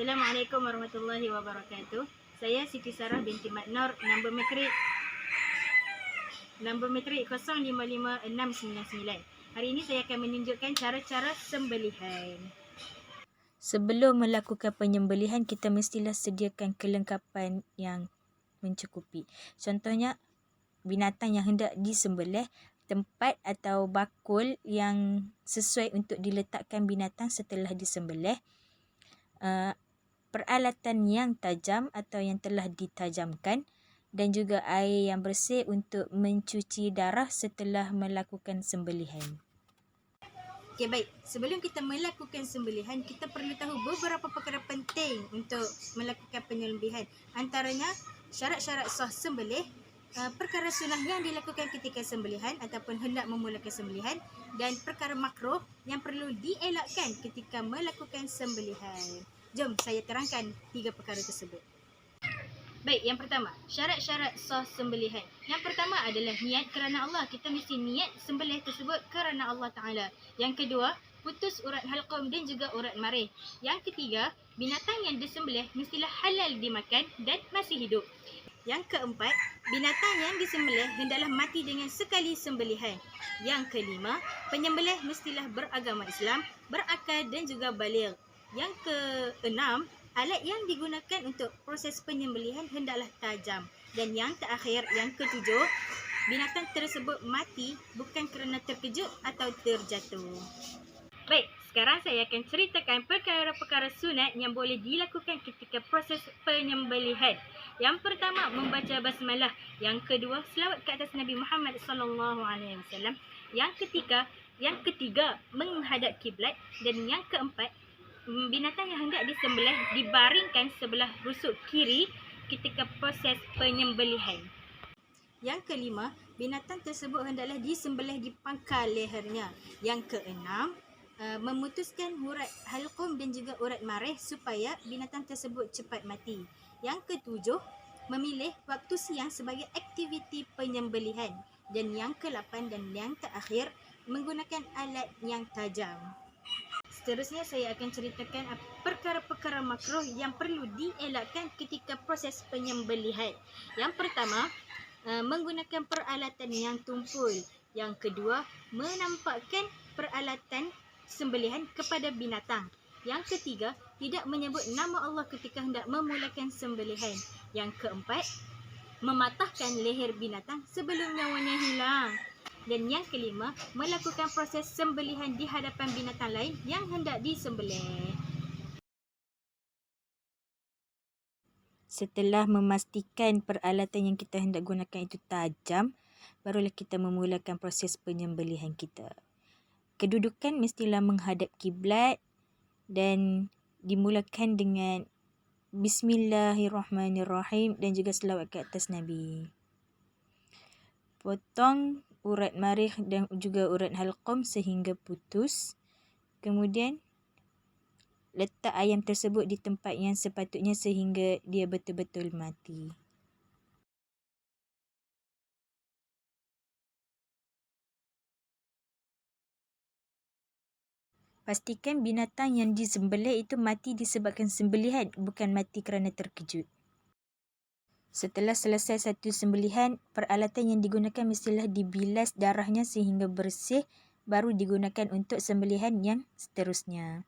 Assalamualaikum warahmatullahi wabarakatuh. Saya Siti Sarah binti Mat Nur, nombor metrik 055699. Hari ini saya akan menunjukkan cara-cara sembelihan. Sebelum melakukan penyembelihan, kita mestilah sediakan kelengkapan yang mencukupi. Contohnya, binatang yang hendak disembelih, tempat atau bakul yang sesuai untuk diletakkan binatang setelah disembelih, peralatan yang tajam atau yang telah ditajamkan, dan juga air yang bersih untuk mencuci darah setelah melakukan sembelihan. Okey, baik. Sebelum kita melakukan sembelihan, kita perlu tahu beberapa perkara penting untuk melakukan penyembelihan. Antaranya, syarat-syarat sah sembelih, perkara sunnah yang dilakukan ketika sembelihan ataupun hendak memulakan sembelihan, dan perkara makruh yang perlu dielakkan ketika melakukan sembelihan. Jom saya terangkan 3 perkara tersebut. Baik, yang pertama, syarat-syarat sah sembelihan. Yang pertama adalah niat kerana Allah. Kita mesti niat sembelih tersebut kerana Allah Ta'ala. Yang kedua, putus urat halqum dan juga urat marih. Yang ketiga, binatang yang disembelih mestilah halal dimakan dan masih hidup. Yang keempat, binatang yang disembelih hendaklah mati dengan sekali sembelihan. Yang kelima, penyembelih mestilah beragama Islam, berakal dan juga baligh. Yang keenam, alat yang digunakan untuk proses penyembelihan hendaklah tajam. Dan yang terakhir, yang ketujuh, binatang tersebut mati bukan kerana terkejut atau terjatuh. Baik, sekarang saya akan ceritakan perkara-perkara sunat yang boleh dilakukan ketika proses penyembelihan. Yang pertama, membaca basmalah. Yang kedua, selawat ke atas Nabi Muhammad SAW. Yang ketiga, menghadap kiblat. Dan yang keempat, binatang yang hendak disembelih dibaringkan sebelah rusuk kiri ketika proses penyembelihan. Yang kelima, binatang tersebut hendaklah disembelih di pangkal lehernya. Yang keenam, memutuskan urat halqum dan juga urat marih supaya binatang tersebut cepat mati. Yang ketujuh, memilih waktu siang sebagai aktiviti penyembelihan. Dan yang ke-8 dan yang terakhir, menggunakan alat yang tajam. Seterusnya saya akan ceritakan perkara-perkara makruh yang perlu dielakkan ketika proses penyembelihan. Yang pertama, menggunakan peralatan yang tumpul. Yang kedua, menampakkan peralatan sembelihan kepada binatang. Yang ketiga, tidak menyebut nama Allah ketika hendak memulakan sembelihan. Yang keempat, mematahkan leher binatang sebelum nyawanya hilang. Dan yang kelima, melakukan proses sembelihan di hadapan binatang lain yang hendak disembelih. Setelah memastikan peralatan yang kita hendak gunakan itu tajam, barulah kita memulakan proses penyembelihan kita. Kedudukan mestilah menghadap kiblat dan dimulakan dengan Bismillahirrahmanirrahim dan juga selawat ke atas Nabi. Potong urat marih dan juga urat halqum sehingga putus. Kemudian letak ayam tersebut di tempat yang sepatutnya sehingga dia betul-betul mati. Pastikan binatang yang disembelih itu mati disebabkan sembelihan, bukan mati kerana terkejut. Setelah selesai satu sembelihan, peralatan yang digunakan mestilah dibilas darahnya sehingga bersih, baru digunakan untuk sembelihan yang seterusnya.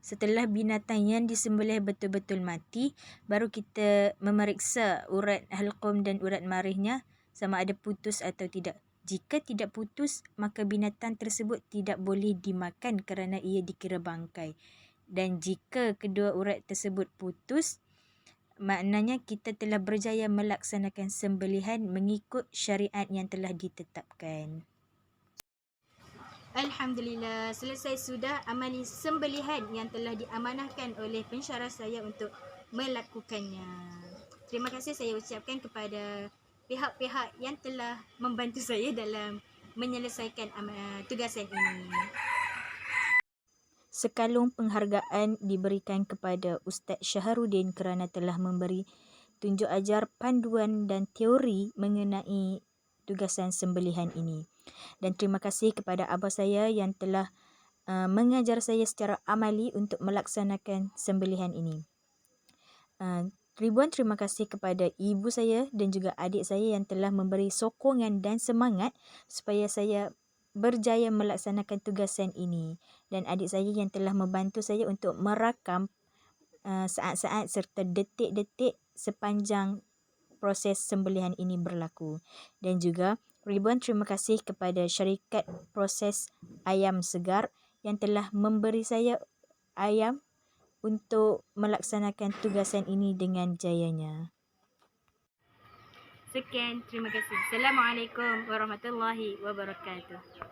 Setelah binatang yang disembelih betul-betul mati, baru kita memeriksa urat halqum dan urat marihnya sama ada putus atau tidak. Jika tidak putus, maka binatang tersebut tidak boleh dimakan kerana ia dikira bangkai. Dan jika kedua urat tersebut putus, maknanya kita telah berjaya melaksanakan sembelihan mengikut syariat yang telah ditetapkan. Alhamdulillah, selesai sudah amali sembelihan yang telah diamanahkan oleh pensyarah saya untuk melakukannya. Terima kasih saya ucapkan kepada pihak-pihak yang telah membantu saya dalam menyelesaikan tugasan ini. Sekalung penghargaan diberikan kepada Ustaz Syahrudin kerana telah memberi tunjuk ajar panduan dan teori mengenai tugasan sembelihan ini. Dan terima kasih kepada abah saya yang telah mengajar saya secara amali untuk melaksanakan sembelihan ini. Ribuan terima kasih kepada ibu saya dan juga adik saya yang telah memberi sokongan dan semangat supaya saya berjaya melaksanakan tugasan ini, dan adik saya yang telah membantu saya untuk merakam saat-saat serta detik-detik sepanjang proses sembelihan ini berlaku. Dan juga ribuan terima kasih kepada syarikat proses ayam segar yang telah memberi saya ayam untuk melaksanakan tugasan ini dengan jayanya. Sekian, terima kasih. Assalamualaikum warahmatullahi wabarakatuh.